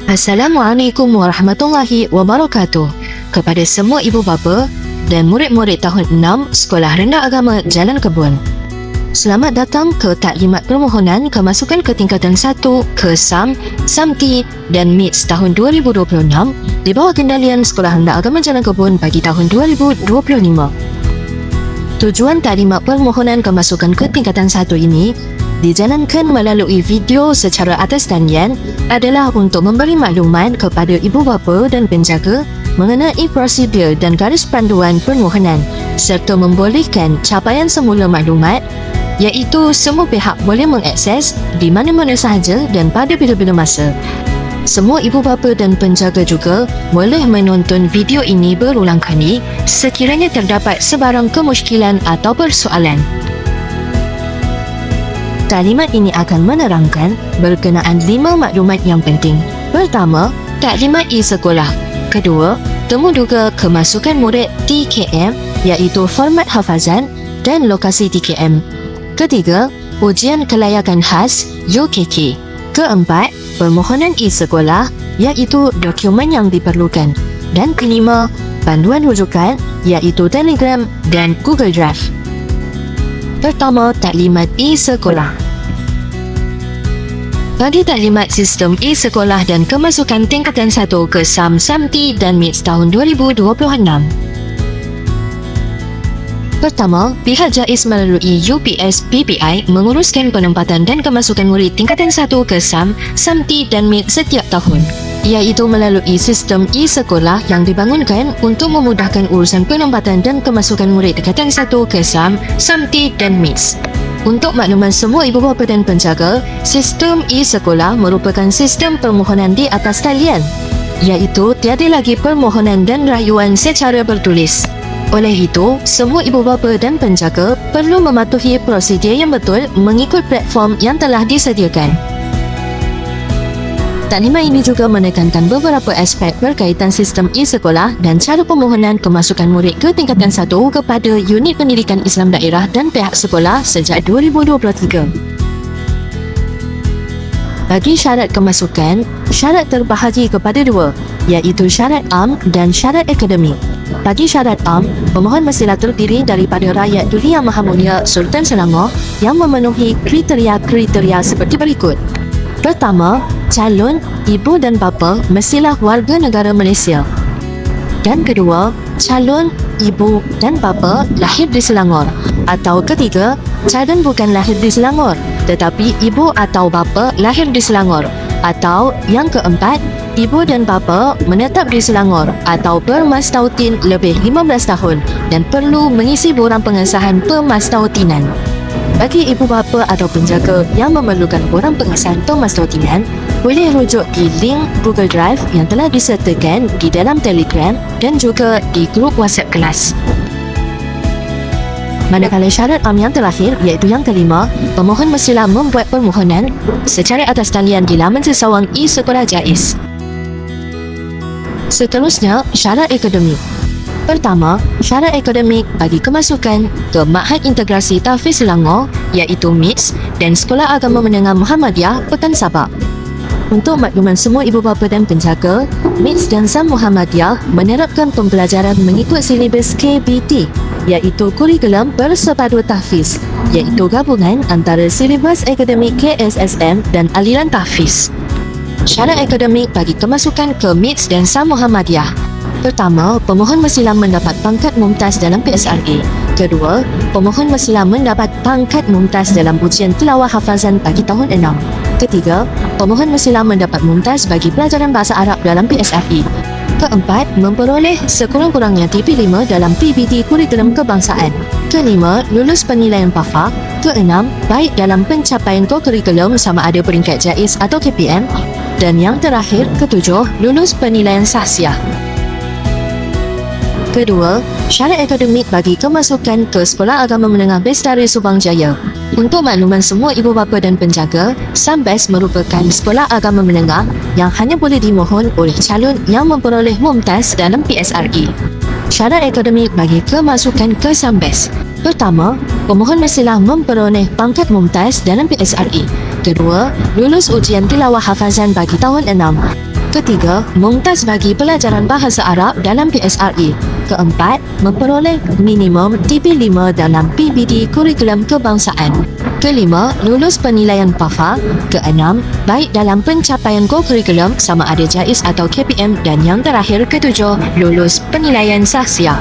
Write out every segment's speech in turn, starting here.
Assalamualaikum warahmatullahi wabarakatuh. Kepada semua ibu bapa dan murid-murid tahun 6 Sekolah Rendah Agama Jalan Kebun. Selamat datang ke taklimat permohonan kemasukan ke tingkatan 1 ke SAM, SAMTI dan MITS tahun 2026 di bawah kendalian Sekolah Rendah Agama Jalan Kebun bagi tahun 2025. Tujuan taklimat permohonan kemasukan ke tingkatan 1 ini dijalankan melalui video secara atas talian adalah untuk memberi maklumat kepada ibu bapa dan penjaga mengenai prosedur dan garis panduan permohonan serta membolehkan capaian semula maklumat, iaitu semua pihak boleh mengakses di mana-mana sahaja dan pada bila-bila masa. Semua ibu bapa dan penjaga juga boleh menonton video ini berulang kali sekiranya terdapat sebarang kemusykilan atau persoalan. Taklimat ini akan menerangkan berkenaan 5 maklumat yang penting. Pertama, taklimat e-sekolah. Kedua, temu duga kemasukan murid TKM iaitu format hafazan dan lokasi TKM. Ketiga, ujian kelayakan khas UKK. Keempat, permohonan e-sekolah iaitu dokumen yang diperlukan. Dan kelima, panduan rujukan iaitu Telegram dan Google Drive. Pertama, taklimat e-sekolah. Bagi taklimat sistem e-sekolah dan kemasukan tingkatan 1 ke SAM, SAMTI dan MITS tahun 2026. Pertama, pihak JAIS melalui UPS PPI menguruskan penempatan dan kemasukan murid tingkatan 1 ke SAM, SAMTI dan MITS setiap tahun, iaitu melalui sistem e-sekolah yang dibangunkan untuk memudahkan urusan penempatan dan kemasukan murid tingkatan 1 ke SAM, SAMTI dan MITS. Untuk makluman semua ibu bapa dan penjaga, sistem e-sekolah merupakan sistem permohonan di atas talian, iaitu tiada lagi permohonan dan rayuan secara bertulis. Oleh itu, semua ibu bapa dan penjaga perlu mematuhi prosedur yang betul mengikut platform yang telah disediakan. Taklimat ini juga menekankan beberapa aspek berkaitan sistem e-sekolah dan cara permohonan kemasukan murid ke tingkatan 1 kepada unit pendidikan Islam daerah dan pihak sekolah sejak 2023. Bagi syarat kemasukan, syarat terbahagi kepada 2, iaitu syarat am dan syarat akademik. Bagi syarat am, pemohon mestilah terdiri daripada rakyat Duli Yang Maha Mulia Sultan Selangor yang memenuhi kriteria seperti berikut. Pertama, calon ibu dan bapa mestilah warga negara Malaysia. Dan kedua, calon ibu dan bapa lahir di Selangor. Atau ketiga, calon bukan lahir di Selangor tetapi ibu atau bapa lahir di Selangor. Atau yang keempat, ibu dan bapa menetap di Selangor atau bermastautin lebih 15 tahun dan perlu mengisi borang pengesahan pemastautinan. Bagi ibu bapa atau penjaga yang memerlukan borang pengesahan pemastautinan, boleh rujuk di link Google Drive yang telah disertakan di dalam Telegram dan juga di grup WhatsApp kelas. Manakala syarat am yang terakhir, iaitu yang kelima, pemohon mestilah membuat permohonan secara atas talian di laman sesawang e-sekolah JAIS. Seterusnya, syarat akademik. Pertama, syarat akademik bagi kemasukan ke Ma'had Integrasi Tahfiz Selangor iaitu MITS dan Sekolah Agama Menengah Muhammadiyah Pekan Sabak. Untuk makluman semua ibu bapa dan penjaga, MITS dan SAM Muhammadiyah menerapkan pembelajaran mengikut silibus KBT iaitu Kurikulum Bersepadu Tahfiz, iaitu gabungan antara silibus akademik KSSM dan aliran tahfiz. Syarat akademik bagi kemasukan ke MITS dan SAM Muhammadiyah. Pertama, pemohon mestilah mendapat pangkat mumtaz dalam PSRA. Kedua, pemohon mestilah mendapat pangkat mumtaz dalam ujian tilawah hafazan bagi tahun 6. Ketiga, pemohon mestilah mendapat mumtaz bagi pelajaran bahasa Arab dalam PSRE. Keempat, memperoleh sekurang-kurangnya TP5 dalam PBT Kurikulum Kebangsaan. Kelima, lulus penilaian PAFA. Keenam, baik dalam pencapaian kurikulum sama ada peringkat JAIS atau KPM. Dan yang terakhir, ketujuh, lulus penilaian sahsiah. Kedua, syarat akademik bagi kemasukan ke Sekolah Agama Menengah Bestari Subang Jaya. Untuk makluman semua ibu bapa dan penjaga, SAMBES merupakan sekolah agama menengah yang hanya boleh dimohon oleh calon yang memperoleh mumtaz dalam PSRE. Syarat akademik bagi kemasukan ke SAMBES. Pertama, pemohon mestilah memperoleh pangkat mumtaz dalam PSRE. Kedua, lulus ujian tilawah hafazan bagi tahun 6. Ketiga, mumtaz bagi pelajaran bahasa Arab dalam PSRE. Keempat, memperoleh minimum TP5 dalam PBD kurikulum kebangsaan. Kelima, lulus penilaian PAFA. Keenam, baik dalam pencapaian goal kurikulum sama ada JAIS atau KPM. Dan yang terakhir, ketujuh, lulus penilaian sahsia.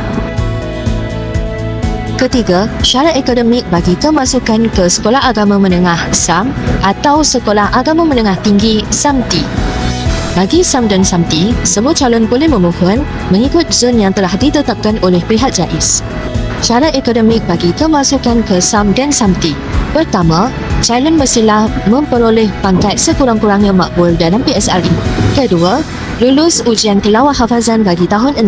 Ketiga, syarat akademik bagi kemasukan ke Sekolah Agama Menengah SAM atau Sekolah Agama Menengah Tinggi SAMTI. Bagi SAM dan SAMTI, semua calon boleh memohon mengikut zon yang telah ditetapkan oleh pihak JAIS. Syarat akademik bagi kemasukan ke SAM dan SAMTI. Pertama, calon mestilah memperoleh pangkat sekurang-kurangnya makbul dalam PSRE. Kedua, lulus ujian tilawah hafazan bagi tahun 6.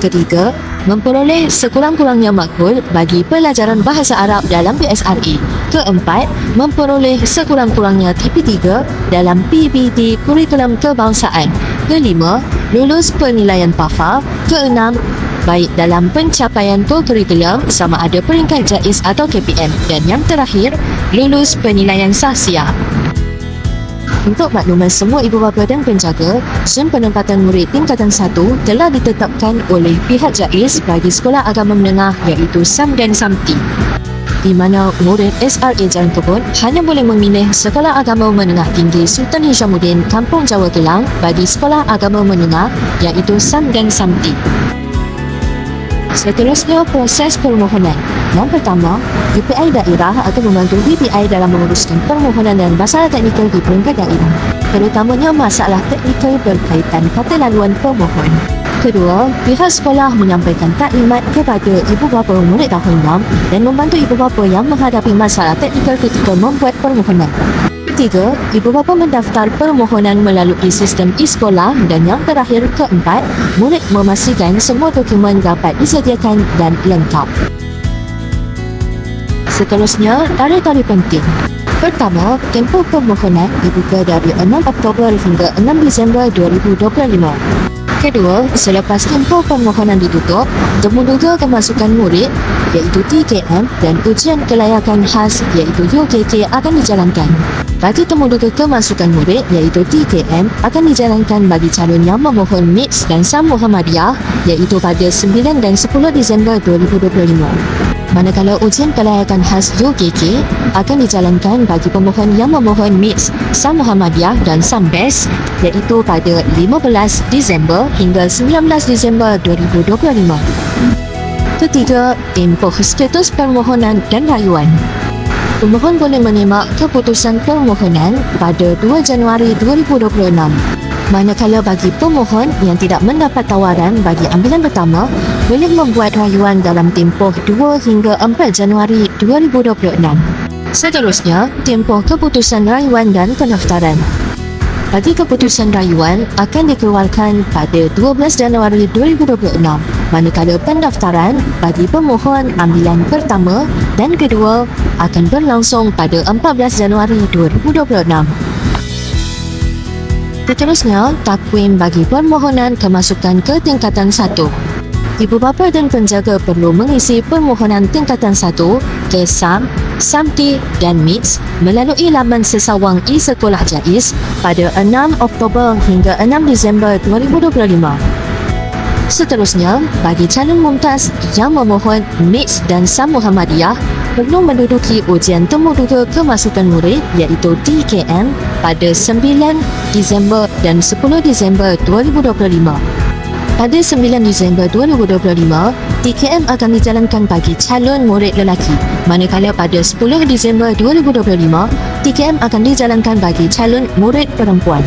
Ketiga, memperoleh sekurang-kurangnya makbul bagi pelajaran bahasa Arab dalam PSRE. Keempat, memperoleh sekurang-kurangnya TP3 dalam PBD kurikulum kebangsaan. Kelima, lulus penilaian PAFA. Keenam, baik dalam pencapaian goal kurikulum sama ada peringkat JAIS atau KPM. Dan yang terakhir, lulus penilaian sahsia. Untuk makluman semua ibu bapa dan penjaga, zon penempatan murid tingkatan 1 telah ditetapkan oleh pihak JAIS bagi sekolah agama menengah iaitu SAM dan SAMTI, di mana murid SRA Jalan Kebun hanya boleh memilih Sekolah Agama Menengah Tinggi Sultan Hishamuddin Kampung Jawa Kelang bagi sekolah agama menengah iaitu SAM dan SAMTI. Seterusnya, proses permohonan. Yang pertama, BPI daerah akan membantu BPI dalam menguruskan permohonan dan masalah teknikal di peringkat daerah, terutamanya masalah teknikal berkaitan kata laluan pemohon. Kedua, pihak sekolah menyampaikan taklimat kepada ibu bapa murid tahun 6 dan membantu ibu bapa yang menghadapi masalah teknikal ketika membuat permohonan. Ketiga, ibu bapa mendaftar permohonan melalui sistem e-sekolah. Dan yang terakhir, keempat, murid memastikan semua dokumen dapat disediakan dan lengkap. Seterusnya, tarikh-tarikh penting. Pertama, tempoh permohonan dibuka dari 6 Oktober hingga 6 Disember 2025. Kedua, selepas tempoh permohonan ditutup, temuduga kemasukan murid iaitu TKM dan ujian kelayakan khas iaitu UKK akan dijalankan. Bagi temuduga kemasukan murid iaitu TKM akan dijalankan bagi calon yang memohon MITS dan SAM Muhammadiyah iaitu pada 9 dan 10 Disember 2025. Manakala ujian kelayakan khas UKK akan dijalankan bagi pemohon yang memohon MITS, SAM Muhammadiyah dan SAM BES iaitu pada 15 Disember hingga 19 Disember 2025. Ketiga, tempoh status permohonan dan rayuan. Pemohon boleh menyemak keputusan permohonan pada 2 Januari 2026. Manakala bagi pemohon yang tidak mendapat tawaran bagi ambilan pertama, boleh membuat rayuan dalam tempoh 2 hingga 4 Januari 2026. Seterusnya, tempoh keputusan rayuan dan pendaftaran. Bagi keputusan rayuan akan dikeluarkan pada 12 Januari 2026, manakala pendaftaran bagi pemohon ambilan pertama dan kedua akan berlangsung pada 14 Januari 2026. Seterusnya, takwim bagi permohonan kemasukan ke tingkatan 1. Ibu bapa dan penjaga perlu mengisi permohonan tingkatan 1 ke SAM, SAMTI dan MITS melalui laman sesawang e-Sekolah JAIS pada 6 Oktober hingga 6 Disember 2025. Seterusnya, bagi calon mumtaz yang memohon MITS dan SAM Muhammadiyah perlu menduduki ujian temuduga kemasukan murid iaitu TKM pada 9 Disember dan 10 Disember 2025. Pada 9 Disember 2025, TKM akan dijalankan bagi calon murid lelaki, manakala pada 10 Disember 2025, TKM akan dijalankan bagi calon murid perempuan.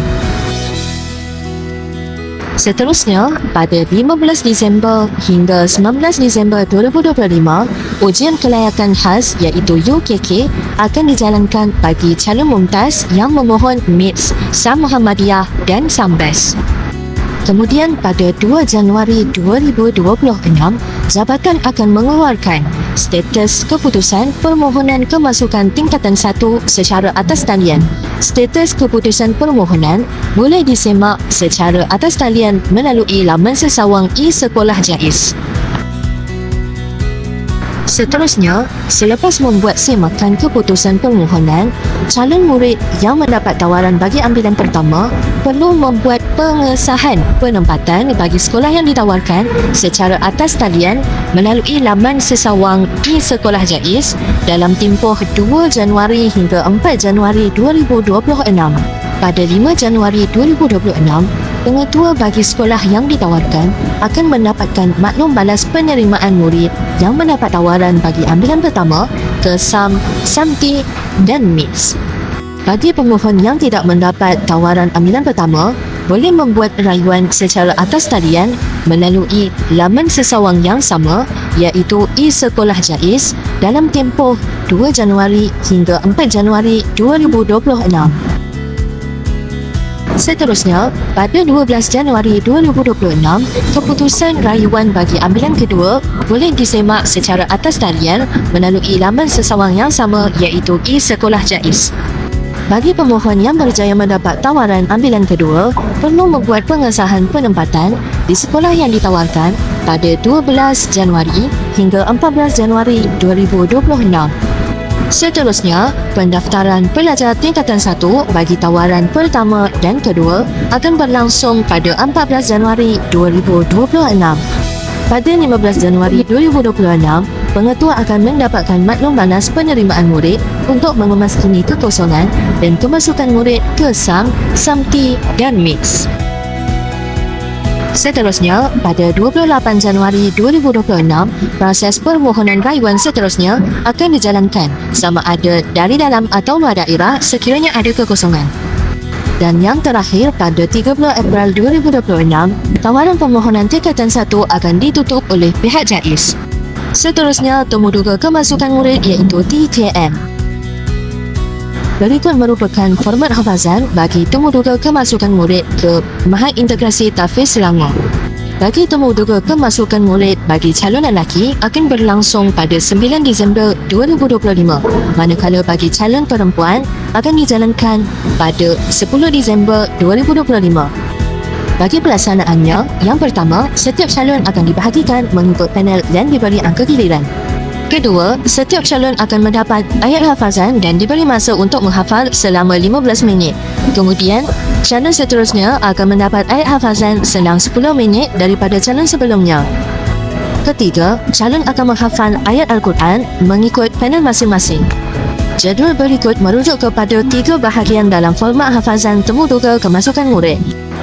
Seterusnya, pada 15 Disember hingga 19 Disember 2025, ujian kelayakan khas iaitu UKK akan dijalankan bagi calon mumtaz yang memohon MITS, SAM Muhammadiyah dan SAM BES. Kemudian pada 2 Januari 2026, jabatan akan mengeluarkan status keputusan permohonan kemasukan tingkatan 1 secara atas talian. Status keputusan permohonan boleh disemak secara atas talian melalui laman sesawang e-Sekolah JAIS. Seterusnya, selepas membuat semakan keputusan permohonan, calon murid yang mendapat tawaran bagi ambilan pertama perlu membuat pengesahan penempatan bagi sekolah yang ditawarkan secara atas talian melalui laman sesawang e-Sekolah JAIS dalam tempoh 2 Januari hingga 4 Januari 2026. Pada 5 Januari 2026, pengetua bagi sekolah yang ditawarkan akan mendapatkan maklum balas penerimaan murid yang mendapat tawaran bagi ambilan pertama ke SAM, SAMTI dan MITS. Bagi pemohon yang tidak mendapat tawaran ambilan pertama, boleh membuat rayuan secara atas talian melalui laman sesawang yang sama iaitu e-Sekolah JAIS dalam tempoh 2 Januari hingga 4 Januari 2026. Seterusnya, pada 12 Januari 2026, keputusan rayuan bagi ambilan kedua boleh disemak secara atas talian melalui laman sesawang yang sama iaitu e-Sekolah JAIS. Bagi pemohon yang berjaya mendapat tawaran ambilan kedua, perlu membuat pengesahan penempatan di sekolah yang ditawarkan pada 12 Januari hingga 14 Januari 2026. Seterusnya, pendaftaran pelajar tingkatan 1 bagi tawaran pertama dan kedua akan berlangsung pada 14 Januari 2026. Pada 15 Januari 2026, pengetua akan mendapatkan maklum balas penerimaan murid untuk memaskini kekosongan dan kemasukan murid ke SAM, SAMTI dan MITS. Seterusnya, pada 28 Januari 2026, proses permohonan rayuan seterusnya akan dijalankan sama ada dari dalam atau luar daerah sekiranya ada kekosongan. Dan yang terakhir, pada 30 April 2026, tawaran permohonan tingkatan 1 akan ditutup oleh pihak JAIS. Seterusnya, temuduga kemasukan murid iaitu TKM. Berikut merupakan format hafazan bagi temuduga kemasukan murid ke Mahat Integrasi Tahfiz Selangor. Bagi temuduga kemasukan murid bagi calon lelaki akan berlangsung pada 9 Disember 2025, manakala bagi calon perempuan akan dijalankan pada 10 Disember 2025. Bagi pelaksanaannya, yang pertama, setiap calon akan dibahagikan mengikut panel dan diberi angka giliran. Kedua, setiap calon akan mendapat ayat hafazan dan diberi masa untuk menghafal selama 15 minit. Kemudian, calon seterusnya akan mendapat ayat hafazan selang 10 minit daripada calon sebelumnya. Ketiga, calon akan menghafal ayat Al-Quran mengikut panel masing-masing. Jadual berikut merujuk kepada 3 bahagian dalam format hafazan temuduga kemasukan murid.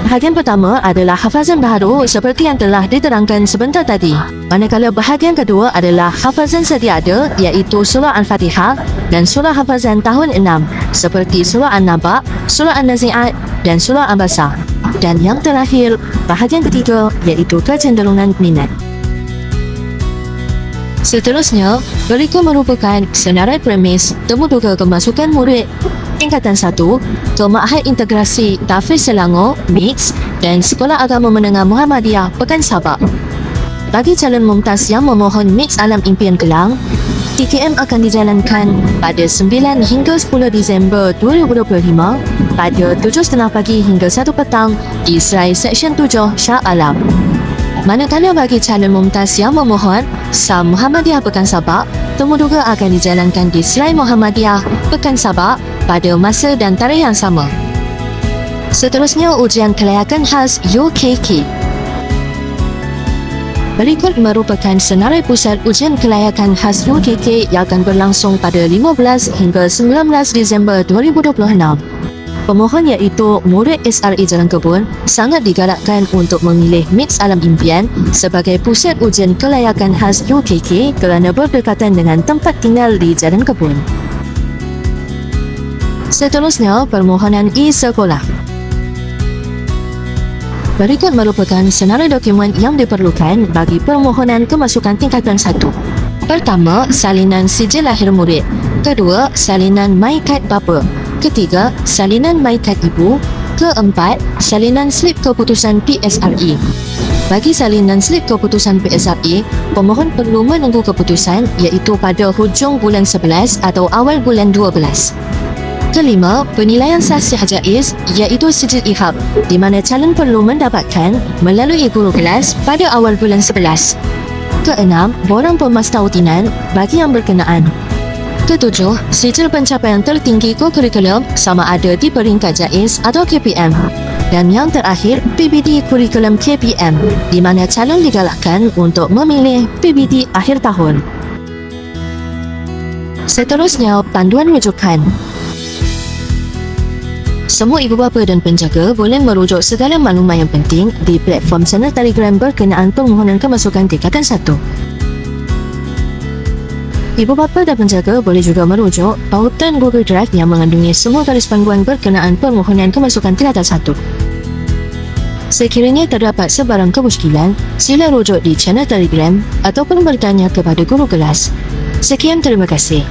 Bahagian pertama adalah hafazan baharu seperti yang telah diterangkan sebentar tadi. Manakala bahagian kedua adalah hafazan sedia ada iaitu surah Al-Fatihah dan surah hafazan tahun 6 seperti surah An-Naba, surah An-Nazi'at dan surah An-Basa. Dan yang terakhir, bahagian ketiga iaitu kecenderungan minat. Seterusnya, berikut merupakan senarai premis temuduga kemasukan murid tingkatan 1 ke Mahat Integrasi Tahfiz Selangor, MITS dan Sekolah Agama Menengah Muhammadiyah Pekan Sabak. Bagi calon mumtaz yang memohon MITS Alam Impian Kelang, TKM akan dijalankan pada 9 hingga 10 Disember 2025 pada 7.30 pagi hingga 1 petang di Serai Seksyen 7 Shah Alam. Manakala bagi calon mumtaz yang memohon SAM Muhammadiyah Pekan Sabak, temuduga akan dijalankan di Serai Muhammadiyah Pekan Sabak pada masa dan tarikh yang sama. Seterusnya, ujian kelayakan khas UKK. Berikut merupakan senarai pusat ujian kelayakan khas UKK yang akan berlangsung pada 15 hingga 19 Disember 2026. Pemohon iaitu murid SRA Jalan Kebun sangat digalakkan untuk memilih MITS Alam Impian sebagai pusat ujian kelayakan khas UKK kerana berdekatan dengan tempat tinggal di Jalan Kebun. Seterusnya, permohonan e-Sekolah. Berikut merupakan senarai dokumen yang diperlukan bagi permohonan kemasukan tingkatan 1. Pertama, salinan sijil lahir murid. Kedua, salinan MyKad bapa. Ketiga, salinan MyKad ibu. Keempat, salinan slip keputusan PSRE. Bagi salinan slip keputusan PSRE, pemohon perlu menunggu keputusan iaitu pada hujung bulan 11 atau awal bulan 12. Kelima, penilaian sah sihat JAIS iaitu sijil ihab di mana calon perlu mendapatkan melalui guru kelas pada awal bulan 11. Keenam, borang pemastautinan bagi yang berkenaan. Ketujuh, sijil pencapaian tertinggi ko-kurikulum sama ada di peringkat JAIS atau KPM. Dan yang terakhir, PBD Kurikulum KPM, di mana calon digalakkan untuk memilih PBD akhir tahun. Seterusnya, panduan rujukan. Semua ibu bapa dan penjaga boleh merujuk segala maklumat yang penting di platform channel Telegram berkenaan permohonan kemasukan tingkatan 1. Ibu bapa dan penjaga boleh juga merujuk pautan Google Drive yang mengandungi semua garis panduan berkenaan permohonan kemasukan tingkatan 1. Sekiranya terdapat sebarang kemusykilan, sila rujuk di channel Telegram ataupun bertanya kepada guru kelas. Sekian, terima kasih.